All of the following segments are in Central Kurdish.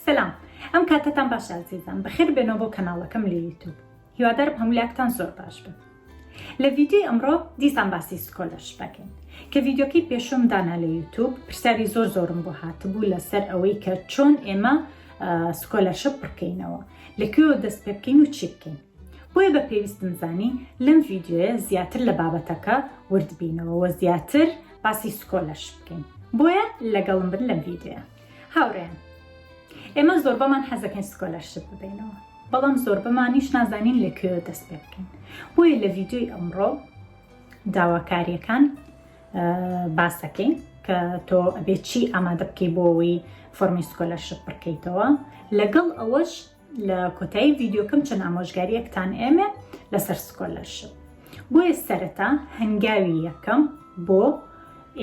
سلام ئەم کاتتان باش عزیزان بەخێر بێنەوە بۆ کەناڵەکەم لە یوتیوب هیوادارم هەموولاکتان زۆر باش بن لە ڤیدیۆی ئەمڕۆ دیسان باسی سکۆلارشیپ بکەین کە ڤیدیۆکەی پێشوم دانا لە یوتیوب پرسیاری زۆرم بۆ هاتبوو لەسەر ئەوەی کە چۆن ئێمە سکۆلارشیپ بکەینەوە لەکوێوە دەست پێ بکەین و چی بکەین بۆیە بە پێویستم زانی لەم ڤیدیۆیە زیاتر لە بابەتەکە وردبینەوە و زیاتر باسی سکۆلارشیپ بکەین بۆیە لەگەڵم بن لەم ڤیدیۆیە هاوڕێیان ئێمە زۆر بەمان حەزەکەین سکۆلارشیپ ببینەوە بەڵام زۆر بەمانیش نازانین لەکوێوە دەست پێ بکەین بۆیە لە ڤیدیۆی ئەمڕۆ داواکاریەکان باسەکەین کە تۆ ئەبێ چی ئامادە بکەی بۆ ئەوەی فۆرمی سکۆلارشیپ بکەیتەوە لەگەڵ ئەوەش لە کۆتایی ڤیدیۆکەم چەند ئامۆژگاریەکتان ئێمە لەسەر سکۆلارشیپ بۆیە سەرەتا هەنگاوی یەکەم بۆ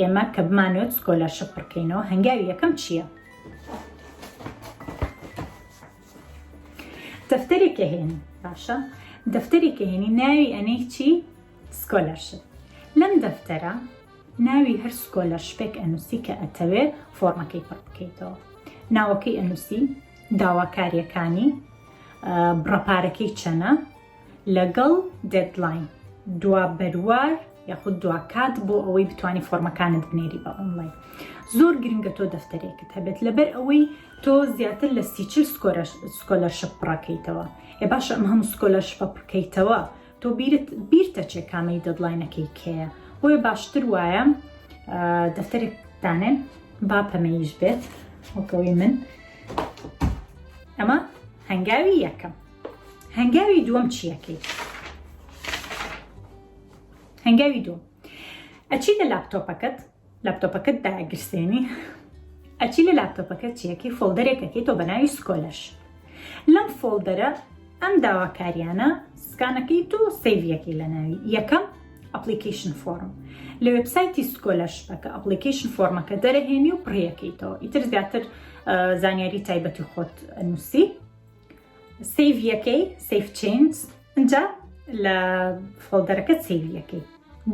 ئێمە کە بمانوێت سکۆلارشیپ بکەینەوە هەنگاوی یەکەم چییە؟ دەفتەرێکە هێنی باشە دەفتەرێکە هێنی ناوی ئەنەی چی؟ سکۆلارشیپ لەم دەفتەرە ناوی هەر سکۆلارشیپێک ئەنووسی کە ئەتەوێ فۆرمەکەی پڕ بکەیتەوە ناوەکەی ئەنووسی داواکاریەکانی بڕەپارەکەی چەنە لەگەڵ دێدلاین دوا بەروار یاخود دواکات بۆ ئەوەی بتوانانی فۆرمەکانت بنێری بە ئۆنلاین زۆر گرنگە تۆ دەفتەرێکت هەبێت لەبەر ئەوەی تۆ زیاتر لە 30 سکۆلارشیپ بڕاکەیتەوە باشە ئەم هەموو سکۆلارشیپە بکەیتەوە تۆ بیرتە چێ کامەی دەدلاینەکەی کێیە بۆیە باشتر وایە دەفتەرێک دانێن با پەمەیش بێت وەکەوەی من ئەمە هەنگاوی یەکەم هەنگاوی دووەم چیەکەی هەنگاوی دووەم ئەچی لە لاپتۆپەکەت داگرسێنی ئەچی لە لاپتۆپەکەت چیەکەی فۆڵدەرێکەکەی تۆ بە ناوی سکۆلارشیپ لەم فۆڵدەرە ئەم داواکاریانە سکانەکەی تۆ سەیڤیەکەی لە ناوی یەکەم ئەپلیکیشن فۆرم لە وێبسایتی سکۆلارشیپەکە ئەپلیکیشن فۆرمەکە دەرەهێنی و پڕیەکەیتەوە ئیتر زیاتر زانیاری تایبەتی خۆت نووسی سەیڤیەکەی سەیڤ چێنج اینجا لە فۆڵدەرەکەت سەیڤیەکەی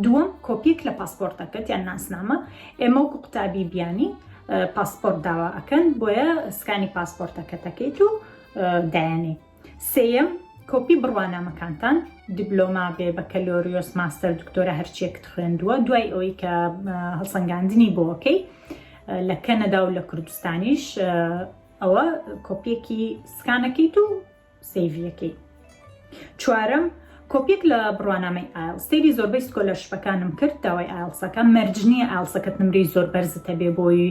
دووەم کۆپیەک لە پاسپۆرتەکەت یان ناسنامە ئێمە وەکو قوتابی بیانی پاسپۆرت داوا ئەکەن بۆیە سکانی پاسپۆرتەکەتەکەیت و دایانێ سێیەم کۆپی بڕوانامەکانتان دیبلۆما بێ بەکەلۆریۆس ماستەر دکتۆرە هەرچیەکت خوێندووە دوای ئەوەی کە هەڵسەنگاندنی بۆکەی لە کەنەدا و لە کوردستانیش ئەوە کۆپیەکی سکانەکەیت و سەیڤیەکەی چوارەم کۆپیەک لە بڕوانامەی ئایڵ سەیری زۆربەی سکۆلارشیپەکانم کرد داوای ئایڵسەکە مەرجنیە ئایڵسەکەت نمرەی زۆر بەرزت هەبێ بۆی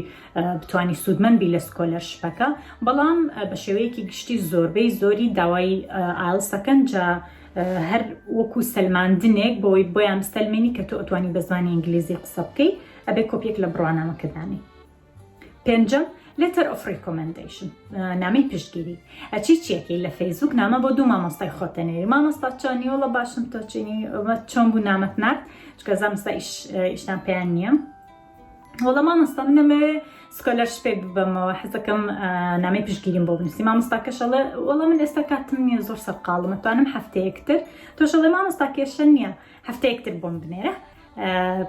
بتوانی سوودمەندبی لە سکۆلارشیپەکە بەڵام بە شێوەیەکی گشتی زۆربەی زۆری داوای ئایڵسەکەن جا هەر وەکو سەلماندنێک بۆی بۆیان سەلمێنی کە تۆ ئەتوانی بە زمانی ئینگلیزی قسە بکەی ئەبێ کۆپیەک لە بڕوانامەکە دانی پێنجەم letter of recommendation نامەی پشتگیری ئەچی چیەکەی لە فەیسبوک نامە بۆ دوو مامۆستای خۆتەنێری مامۆستا چۆنی وەڵە باشم تۆ چینی چۆن بوو نامەت نرد چکە زانستا ئیشتان پێیان نییە وەڵە مامۆستا منەمەوێ سکۆلارشیپێک ببەمەوە حەزەکەم نامەی پشتگیریم بۆ بنووسی مامۆستاکەشەڵێ وەڵە من ئێستا کاتم نییە زۆر سەرقاڵم ئەتوانم هەفتەیەکتر تۆشەڵێ مامۆستا کێشە نییە هەفتەیەکتر بۆم بنێرە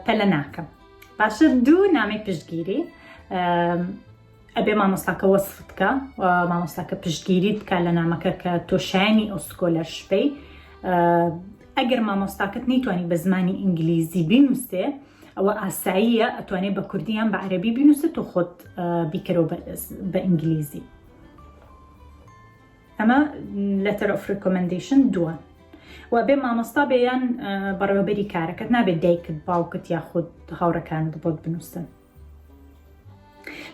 پەلە ناکەم باشە دوو نامەی پشتگیری ئەبێ مامۆستاکە وەسفت بکە مامۆستاکە پشتگیری بکە لە نامەکە کە تۆ شایانی ئەو سکۆلارشیپەی ئەگەر مامۆستاکەت نەیتوانی بە زمانی ئینگلیزی بینووسێ ئەوە ئاساییە ئەتوانێت بە کوردی یان بە عەرەبی بینووسێت تۆ خۆت بیکەرەوە بە ئینگلیزی ئەمە letter of recommendation دووە و بێ مامۆستا بێیان بەڕێوەبەری کارەکەت نابێت دایکت باوکت یاخود هاوڕەکانت بۆت بنووسن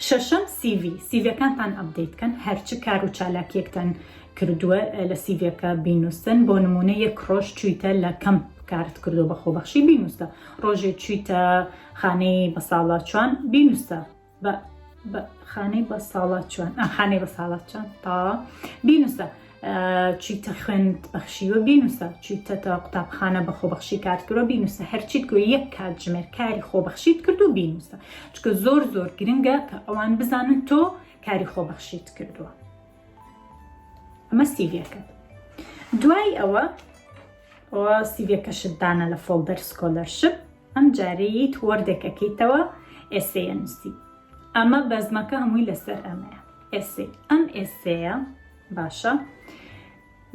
شەشەم سیڤیەکانتان ئەپدەیتکەن هەرچی کار و چالاکیەکتان کردووە لە سیڤیەکە بینووسن بۆ نمونە یەک ڕۆژ چوویتە لە کەم کارت کردو بە خۆبەخشی بینووسە ڕۆژێک چوویتە خانەی بە ساڵاتچوان بینووسە خانەی بە ساڵاتچوان تا بینووسە چیتە خوێند بەخشیوە بینووسە چیتە تا قوتابخانە بە خۆبەخشی کارکردوە بینووسە هەرچیت کە یەک کاتژمێر کاری خۆبەخشیت کرد و بینووسە چکە زۆر گرنگە کە ئەوان بزانن تۆ کاری خۆبەخشیت کردووە ئەمە سیڤیەکەت دوای ئەوە سیڤیەکەشت دانە لە فۆڵدەر سکۆلارشیپ ئەم جارەیت وەردێکەکەیتەوە ئێسەیە نووسی ئەمە بەزمەکە هەمووی لەسەر ئەمەیە ئێسێ ئەم ئێسەیە باشە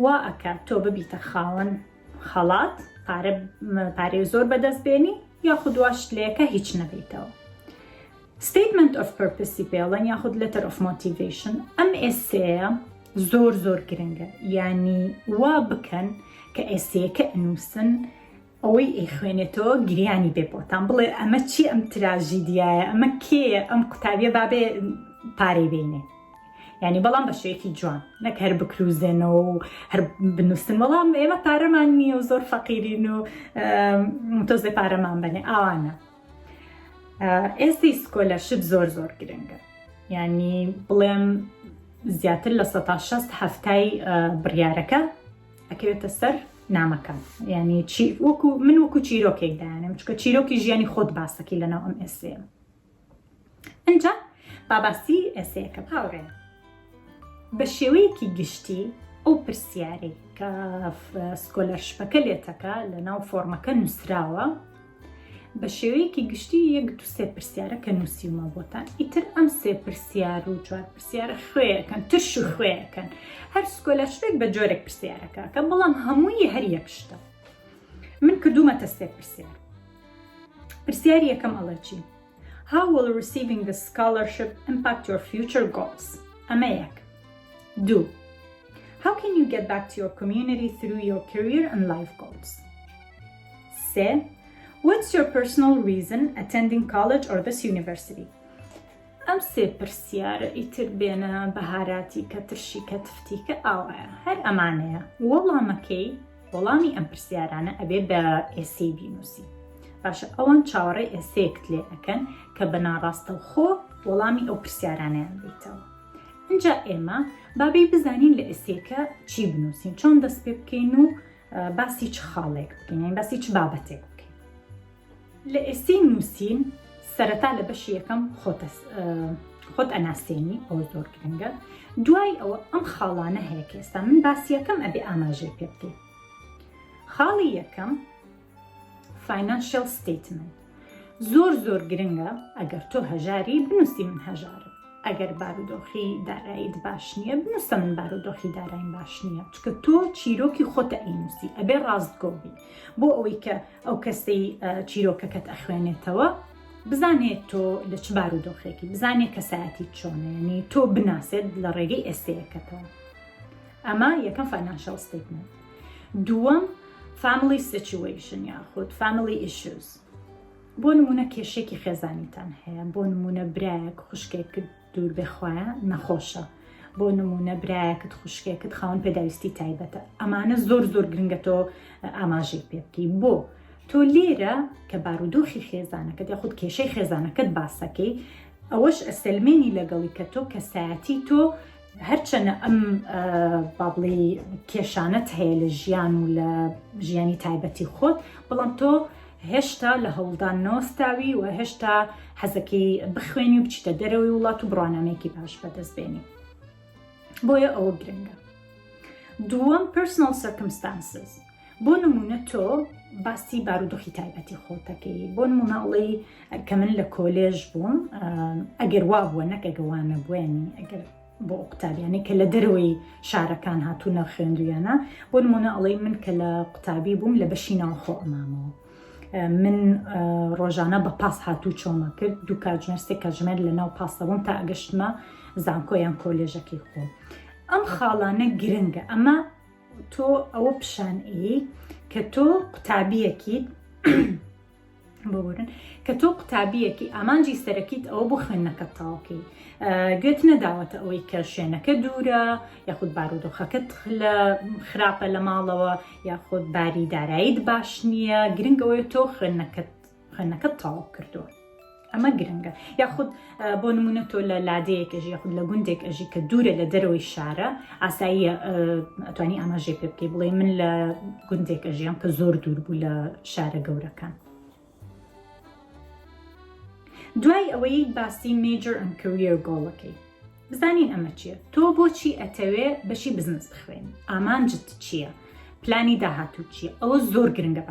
وا ئەکات تۆ ببیتە خاوەن خەڵات پارەی زۆر بەدەست بێنی یاخود واشتلەیەکە هیچ نەبیتەوە. Statement of Purpose پێڵەن یاخود Letter of Motivation ئەم ئێسەیە زۆر زۆر گرنگە، یعنی وا بکەن کە ئێسەیەکە ئەنووسن ئەوەی ئەیخوێنێتەوە گریانی بێ بۆتان بڵێ ئەمە چی ئەم تراژیدیایە، ئەمە کێیە ئەم قوتابیە بابێ پارەی بینێ، یعنی بەڵام بە شێوەیەکی جوان نەک هەر بکروزێنەوە و هەر بنووسن بەڵام ئێمە پارەمان نییە و زۆر فەقیرین و تۆزێ پارەمان بنێ ئاوانە. ئێستی سکۆلارشیپ زۆر زۆر گرنگە، یعنی بڵێم زیاتر لە 160 هەفتای بڕیارەکە ئەکەوێتە سەر نامەکان، یعنی من وەکو چیرۆکێک دایانم چکە چیرۆکی ژیانی خۆت باسەکی لەناو ئەم ئێسەیە. ئەنجا باسی ئێسەیەکە هاوڕێ بە شێوەیەکی گشتی ئەو پرسیارەی کە سکۆلارشیپەکە لێتەکە لەناو فۆرمەکە نووسراوە بە شێوەیەکی گشتی یەک دو سێ پرسیارە کە نووسیومە بۆتان، ئیتر ئەم سێ پرسیار و چوار پرسیارە خوێیەکەن تش و خوێیەکەن، هەر سکۆلارشیپێک بە جۆرێک پرسیارەکە کە بەڵام هەمووی هەر یەک شتە. من کردومەتە سێ پرسیار. پرسیاری یەکەم ئەڵێ چی؟ How will receiving the scholarship impact your future goals? ئەمە یەک. 2. How can you get back to your community through your career and life goals? 3. What's your personal reason attending college or this university? ئەم سێ پرسیارە ئیتر بێنە بەهاراتی کە ترشی کە تفتی کە ئاوایە هەر ئەمانەیە وەڵامی ئەم پرسیارانە ئەبێ بە ئێسەی بینووسی. باشە ئەوان چاوەڕێی ئێسەیەکت لێ ئەکەن کە بەناڕاستە خۆ وەڵامی ئەو پرسیارانەیان بیتەوە. اینجا ئێمە بابێ بزانین لە ئێسەیەکە چی بنووسین، چۆن دەست پێ بکەین و باسی چ خاڵێک بکەین، یعنی باسی چ بابەتێک بکەین. لە ئێسەی نووسین سەرەتا لە بەشی یەکەم خۆت ئەناسێنی، ئەوە زۆر گرنگە. دوای ئەوە ئەم خاڵانە هەیە کە ئێستا من باسی یەکەم ئەبێ ئاماژەی پێ بکەین. خاڵی یەکەم financial statement زۆر زۆر گرنگە ئەگەر تۆ هەژاری بنووسی من هەژارم، ئەگەر بارودۆخی داراییت باش نییە بنووسە من بارودۆخی داراییم باش نییە، چکە تۆ چیرۆکی خۆتە ئەینووسی ئەبێ ڕاستگۆبی بۆ ئەوەی کە ئەو کەسەی چیرۆکەکەت ئەخوێنێتەوە بزانێت تۆ لە چ بارودۆخێکی، بزانێت کەسایەتی چۆنە، یعنی تۆ بناسێت لە ڕێگەی ئێسەیەکەتەوە. ئەمە یەکەم financial statement. دووەم family situation یاخود family issues. بۆ نمونە کێشێکی خێزانیتان هەیە، بۆ نمونە برایەک خوشکێکت دوور بێخوایە نەخۆشە، بۆ نمونە برایەکت خوشکێکت خاوەن پێداویستی تایبەتە، ئەمانە زۆر زۆر گرنگە تۆ ئاماژەی پێ بکەی بۆ تۆ لێرە کە بارودۆخی خێزانەکەت یاخود کێشەی خێزانەکەت باسەکەی ئەوەش ئەستەلمێنی لەگەڵی کە تۆ کەسایەتی تۆ هەرچەنە ئەم بابڵی کێشانەت هەیە لە ژیان و لە ژیانی تایبەتی خۆت، بەڵام تۆ هێشتا لە هەوڵدان نەوەستاوی و هێشتا حەزەکەی بخوێنی و بچیتە دەرەوەی وڵات و بڕوانامەیەکی باش بەدەست بێنی. بۆیە ئەوە گرنگە. دووەم personal circumstances. بۆ نمونە تۆ باسی بارودۆخی تایبەتی خۆتەکەی، بۆ نمونەڵی کە من لە کۆلێژ بووم ئەگەر وا بووە نەک ئەگەوانە بوێنی ئەگەر بۆ قوتابیانەی کە لە دەرەوەی شارەکان هاتوونە خوێندویانە، بۆ نمونە ئەڵێ من کە لە قوتابی بووم لە بەشی ناوخۆ ئەمامەوە من ڕۆژانە بە پاس هاتوو چۆمە کرد، دوو کاتژمێر کاتژمێر لە ناو پاسەبووم تا ئەگەشتمە زانکۆ یان کۆلێژەکەی خۆ. ئەم خاڵانە گرنگە، ئەمە تۆ ئەوە پیشانەیە کە تۆ قوتابیەکیت ببورن کە تۆ قوتابیەکی ئامانجی سەرەکیت ئەوە بۆ خوێندنەکەت تاوکەی، گوێت نەداوەتە ئەوەی کە شوێنەکە دوورە یاخود بارودۆخەکەت خراپە لە ماڵەوە یاخود باری داراییت باش نییە، گرنگەوەی تۆ خوێندنەکەت تاوە کردووە، ئەمە گرنگە. یاخود بۆ نمونە تۆ لە لادەیەک ئەژی یاخود لە گوندێک ئەژی کە دوورە لە دەرەوەی شارە، ئاساییە ئەتوانی ئاماژەی پێ بکەی بڵێ من لە گوندێک ئەژیام کە زۆر دوور بوو لە شارە گەورەکان. دوای ئەوەی باسی major and career goalەکەی بزانین ئەمە چییە، تۆ بۆچی ئەتەوێ بەشی بزنس بخوێنی، ئامانجت چییە، پلانی داهاتوو چییە، ئەوە زۆر گرنگە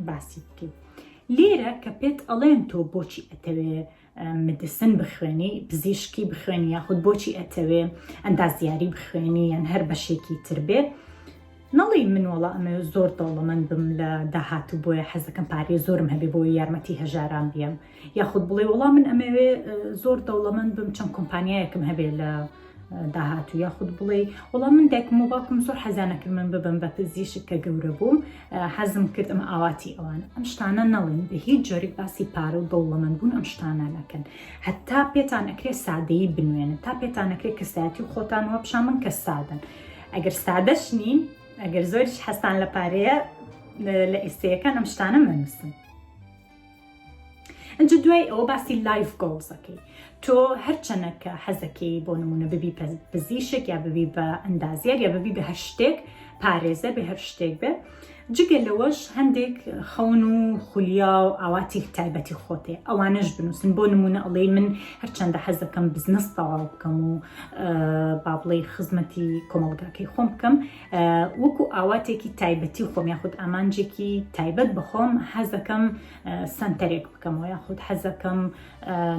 باسی بکەی. لێرە کە پێت ئەڵێن تۆ بۆچی ئەتەوێ مدیسن بخوێنی پزیشکی بخوێنی یاخود بۆچی ئەتەوێ ئەندازیاری بخوێنی یان هەر بەشێکی تر بێ نەڵی من وەڵا ئەمە زۆر دەوڵەمەند بم لە داهاتوو بۆیە حەزەکەم پارێ زۆرم هەبێ بۆی یارمەتی هەژاران بێم یاخود بڵێ وەڵا من ئەمەوێ زۆر دەوڵەمەند بم چەند کۆمپانیایەکم هەبێ لە داهاتوو یاخود بڵێ وەڵام من دایکم و باوکم زۆر حەزانەکرد من ببم بە پزیشک کە گەورە بووم حەزم کرد ئەمە ئاواتی ئەوانە ئەم شتانە نەڵێن بە هیچ جۆرێک باسی پارە و دەوڵەمەند بوون ئەم شتانە نەکەن هەتا پێتان ئەکرێ سادەیی بنوێنن تا پێتان ئەکرێ کەسایەتی و خۆتان وە بشان من کە سادەن ئەگەر سادەش نین ئەگەر زۆریش حەستان لە پارەیە لە ئێستەیەکان ئەم شتانە منووسن ئەنج دوای ئەوە باسی لایف گۆڵزەکەی تۆ هەرچەنە کە حەزەکەی بۆ نمونە ببی پزیشک یا ببی بە ئەندازیار یا ببی بە هەر شتێک پارێزە بە هەر شتێک بێ جگە لەوەش هەندێک خەون و خولیا و ئاواتی تایبەتی خۆتێ ئەوانەش بنووسن بۆ نمونە ئەڵێ من هەرچەندە حەزەکەم بزنس تەواو بکەم و با بڵێ خزمەتی کۆمەڵگاکەی خۆم بکەم وەکو ئاواتێکی تایبەتی خۆم یاخود ئامانجێکی تایبەت بخۆم حەزەکەم سنتەرێک بکەمەوە یاخود حەزەکەم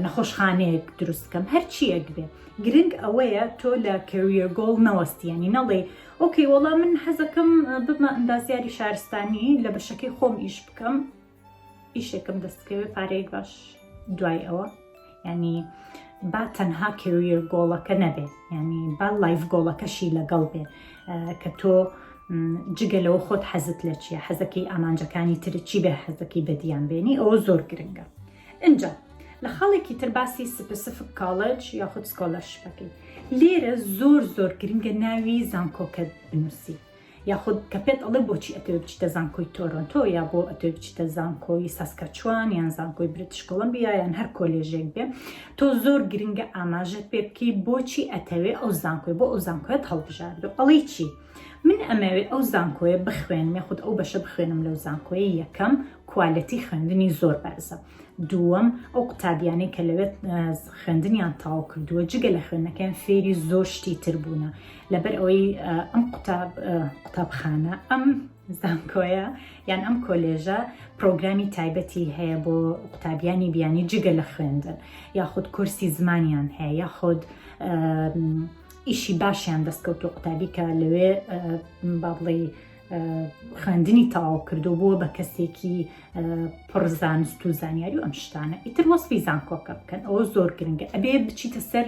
نەخۆشخانەیەک دروست بکەم هەرچیەک بێ گرنگ ئەوەیە تۆ لە کەریەر گۆڵ نەوەستیانی نەڵێ ئۆکەی وەڵام من حەزەکەم ببمە ئەندازیاری شارستانی لە بەشەکەی خۆم ئیش بکەم ئیشێکم دەستکەوێت پارەیەک باش دوای ئەوە ینی با تەنها کەریەر گۆڵەکە نەبێ ینی با لایف گۆڵەکەشی لەگەڵ بێ کە تۆ جگە لەوە خۆت حەزت لە چیە حەزەکەی ئامانجەکانی تر چی بێ حەزەکەی بەدیان بێنی ئەوە زۆر گرنگە اینجا لە خاڵێکی تر باسی سپسیفیک کاڵج یاخود سکۆلارشیپەکەی لێرە زۆر گرنگە ناوی زانکۆکە بنووسی یاخود کە پێت ئەڵێ بۆچی ئەتەوێ بچیتە زانکۆی تۆرۆنتۆ یا بۆ ئەتەوێ بچیتە زانکۆی ساسکەچوان یان زانکۆی بریتیش کۆلۆمبیا یان هەر کۆلێژێک بێ تۆ زۆر گرنگە ئاماژەت پێ بکەی بۆچی ئەتەوێ ئەو زانکۆی بۆ ئەو زانکۆیت هەڵبژاردۆ ئەڵێ چی من ئەمەوێ ئەو زانکۆیە بخوێنم یاخود ئەو بەشە بخوێنم لەو زانکۆیە یەکەم کوالەتی خوێندنی زۆر بەرزە دووەم ئەو قوتابیانەی کە لەوێت خوێندنیان تاو کردووە جگە لە خوێندنەکەیان فێری زۆر شتی تر بوونە لەبەر ئەوەی ئەم قوتابخانە ئەم زانکۆیە یان ئەم کۆلێژە پرۆگرامی تایبەتی هەیە بۆ قوتابیانی بیانی جگە لە خوێندن یاخود کورسی زمانیان هەیە یاخود ئیشی باشیان دەستکەوتۆ قوتابی کە لەوێ با بڵێ خوێندنی تەواو کردو بووە بە کەسێکی پڕزانست و زانیاری و ئەم شتانە ئیتر وەسفی زانکۆکە بکەن ئەوە زۆر گرنگە ئەبێ بچیتە سەر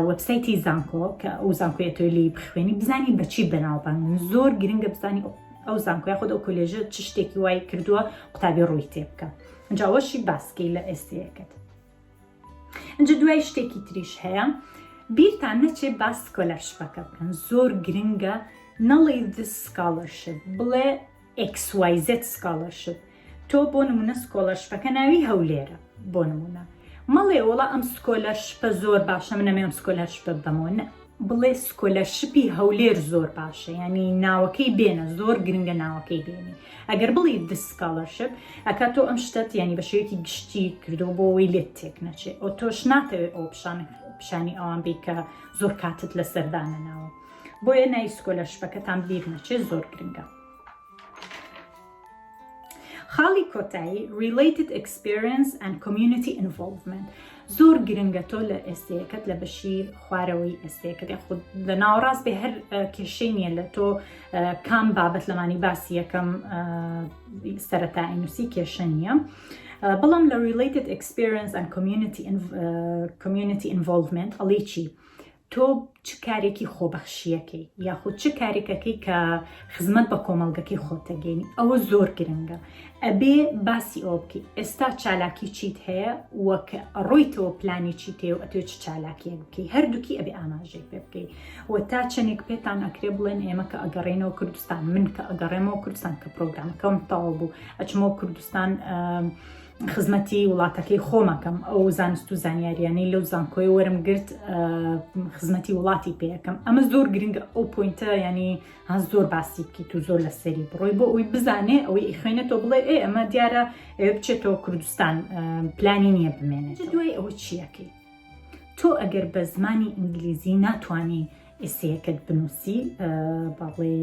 وەبسایتی زانکۆ کە ئەو زانکۆیەتۆی لی بخوێنی بزانی بەچی بەناوبان زۆر گرنگە بزانی ئەو زانکۆی خۆت ئەو کۆلێژە چ شتێکی وای کردووە قوتابی ڕووی تێ بکە ئەنجاوەشی باسکەی لە ئێستەیەکەت ئەنجا دوای شتێکی تریش هەیە بیرتان نەچێ باس سکۆلارشیپەکە بکەن زۆر گرنگە نەڵێ this scholarship بڵێ XYZ scholarship تۆ بۆ نمونە سکۆلارشیپەکە ناوی هەولێرە بۆ نمونە مەڵێ وڵا ئەم سکۆلارشیپە زۆر باشە من ئەمێ ئەم سکۆلارشیپە بەمەوە بڵێ سکۆلارشیپی هەولێر زۆر باشە ینی ناوەکەی بێنە زۆر گرنگە ناوەکەی بێنی ئەگەر بڵی this scholarship ئەکات تۆ ئەم شتت ینی بە شێوەیەکی گشتی کردو بۆ ئەوەی لێت تێک نەچێ ئەو تۆش ناتەوێت ئەو پیشانی ئەوان بێ کە زۆر کاتت لە سەردانە ناوە بۆیە ناوی سکۆلارشیپەکەتان بیر نەچێت زۆر گرنگە خاڵی کۆتایی related experience and community involvement زۆر گرنگە تۆ لە ئێستەیەکەت لە بەشی خوارەوەی ئێستەیەکەت یاخود لە ناوەڕاست بێ هەر کێشەی نییە لە تۆ کام بابەت لەمانی باسی یەکەم سەرەتایی نووسی کێشە نییە بەڵام لە related experience and community involvement ئەڵێ چی تۆ چ کارێکی خۆبەخشیەکەی یاخود چ کارێکەکەی کە خزمەت بە کۆمەڵگەکەی خۆتەگەینی ئەوە زۆر گرنگە ئەبێ باسی ئەو بکەی ئێستا چالاکی چیت هەیە وەکە ڕۆیتەوە پلانی چیت هەیە و ئەتۆ چ چالاکیەک بکەی هەردووکی ئەبێ ئاماژەی پێ بکەی و تا چەندێک پێتان ئەکرێ بڵێن ئێمە کە ئەگەڕێنەوە کوردستان من کە ئەگەڕێمەوە کوردستان کە پرۆگرامەکەم تەواو بوو ئەچمەوە کوردستان خزمەتی وڵاتەکەی خۆمەکەم ئەو زانست و زانیاریانەی لەو زانکۆی وەرم گرت خزمەتی وڵاتی پێەکەم ئەمە زۆر گرنگە ئەو پوینتە ینی هەز زۆر باسی بکەیت و زۆر لەسەری بڕۆی بۆ ئەوی بزانێ ئەوەی خوێنێتەوە بڵێ ئەمە دیارە بچێتەوە کوردستان پلانی نییە بمێنێت دوای ئەوە چیەکەی تۆ ئەگەر بە زمانی ئینگلیزی ناتوانانی ئێسەیەکەت بنووسی باڵێ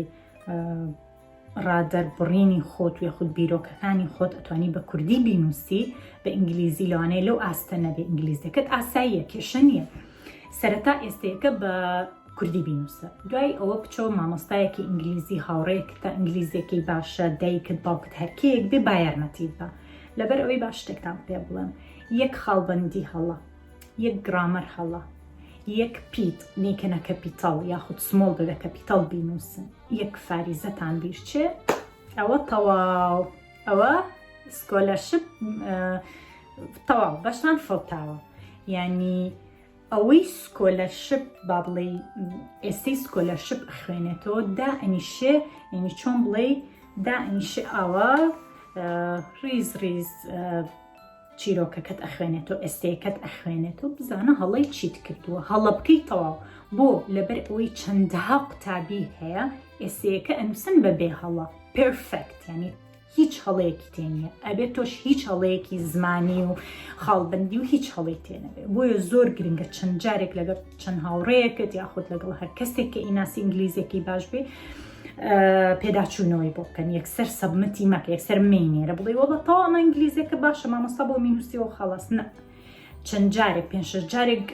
ڕادەربڕینی خۆت و یاخود بیرۆکەکانی خۆت ئەتوانی بە کوردی بینووسی بە ئینگلیزی لەوانەیە لەو ئاستە نەبێ ئینگلیزیەکەت ئاساییە کێشە نییە سەرەتا ئێستەیەکە بە کوردی بینووسە دوای ئەوە بچۆ مامۆستایەکی ئینگلیزی هاوڕەیەک تا ئینگلیزیەکەی باشە دایکت باوکت هەرکەیەک بێ با یارمەتیت بە لەبەر ئەوەی باش شتێکتان پێ بڵێم یەک خاڵبەندی هەڵە یەک گرامەر هەڵە یەک پیت نیکەنە کەپیتاڵ یاخود سمۆڵ بەبێ کەپیتاڵ بینووسن یەک فاریزەتان بیرچێ ئەوە تەواو ئەوە سکۆلارشیپ تەواو بەشتان فڵتاوە یعنی ئەوەی سکۆلارشیپ با بڵێ ئێستەی سکۆلارشیپ خوێنێتەوە دائەنیشێ یعنی چۆن بڵێ دائەنیشێ ئەوە ریز ریز چیرۆکەکەت ئەخوێنێتەوە ئێستەیەکەت ئەخوێنێتەوە بزانە هەڵەی چیت کردووە هەڵە بکەی تەواو بۆ لەبەر ئەوەی چەندەها قوتابی هەیە ئێستەیەکە ئەنووسن بەبێ هەڵە پێرفێکت یعنی هیچ هەڵەیەکی تێنیە ئەبێت تۆش هیچ هەڵەیەکی زمانی و خاڵبەندی و هیچ هەڵی تێنەبێت بۆیە زۆر گرنگە چەند جارێک لەگەڵ چەند هاوڕەیەکت یاخود لەگەڵ هەر کەسێک کە ئیناسی ئینگلیزیەکەی باش بێ پێداچوونەوەی بۆ بکەن یەکسەر سەبمەتی مەکە یەکسەر مینێرە بڵێ وەڵە تەواو ئەمە ئینگلیزیەکە باشە مامۆستا بۆ مینووسیەوە خەڵاس نە چەند جارێک پێنج شەش جارێک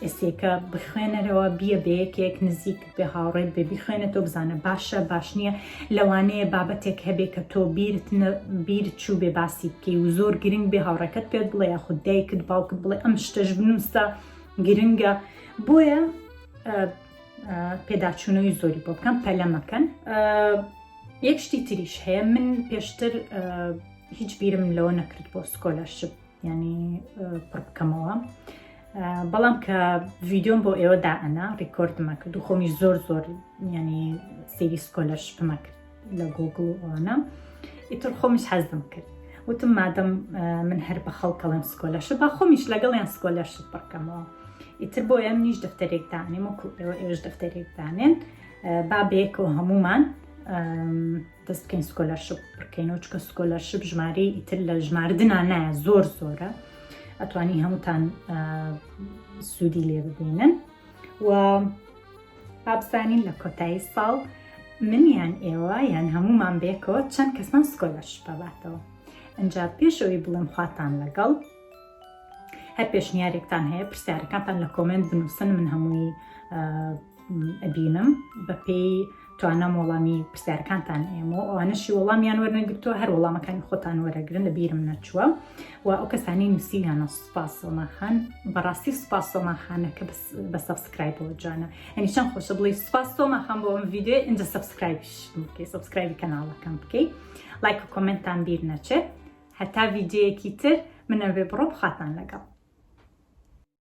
ئێستێکە بخوێنەرەوە بیە بە یەکێک نزیک بێ هاوڕێت بێ بیخوێنێتەوە بزانە باشە باش نییە لەوانەیە بابەتێک هەبێ کە تۆ بیر چوو بێ باسی بکەی و زۆر گرنگ بێ هاوڕێکت پێت بڵێ یاخود دایکت باوکت بڵێ ئەم شتەش بنووسە گرنگە بۆیە پێداچوونەوەی زۆری بۆ بکەم پەلەمەکەن یەک شتی تریش هەیە من پێشتر هیچ بیرم لەوە نەکرد بۆ سکۆلارشیپ ینی پڕ بکەمەوە بەڵام کە ڤیدیۆم بۆ ئێوە دائەنا ڕیکۆردمە کرد و خۆمیش زۆر ینی سێری سکۆلارشیپمە کرد لە گوگڵ ئەوانە ئیتر خۆمیش حەزم کرد وتم مادەم من هەر بە خەڵکەڵێم سکۆلارشیپ با خۆمیش لەگەڵیان سکۆلارشیپ پڕ بکەمەوە ئیتر بۆ ئەم نیش دەفتەرێک دانێم وەکو ئێوەش دەفتەرێک دانێن با بەیەکەوە هەمومان دەست بکەین سکۆلارشیپ بکەینەوە چکە سکۆلارشیپ ژمارەی ئیتر لە ژماردنا نایە زۆرە ئەتوانی هەمووتان سوودی لێ ببینن و ئابزانین لە کۆتایی ساڵ منیان ئێوە یان هەمومان بێکەوە چەند کەسمان سکۆلارشیپ باتەوە ئەنجا پێشەوەی بڵێم خواتان لەگەڵ هەر پێشنیارێکتان هەیە پرسیارەکانتان لە کۆمنت بنووسن من هەمووی ئەبینم بە پێی توانم وەڵامی پرسیارەکانتان ئێمە ئەوانەشی وەڵامیان وەرنەگرتووە هەر وەڵامەکانی خۆتان وەرەگرن لە بیرم نەچووە و ئەو کەسانی نووسییانە سوپاس سۆماخان بەڕاستی سوپاس سۆماخانەکە بە سەبسکرایبەوە جانە ئەنی چەند خۆشە بڵێ سوپاس سۆماخان بۆ ئەم ڤیدیۆ اینجا سەبسکرایبش بکەی سەبسکرایبی کەناڵەکەم بکەی لایک و کۆمنتتان بیر نەچێت هەتا ڤیدیۆیەکی تر منە بێ بڕۆ بخاتان لەگەڵ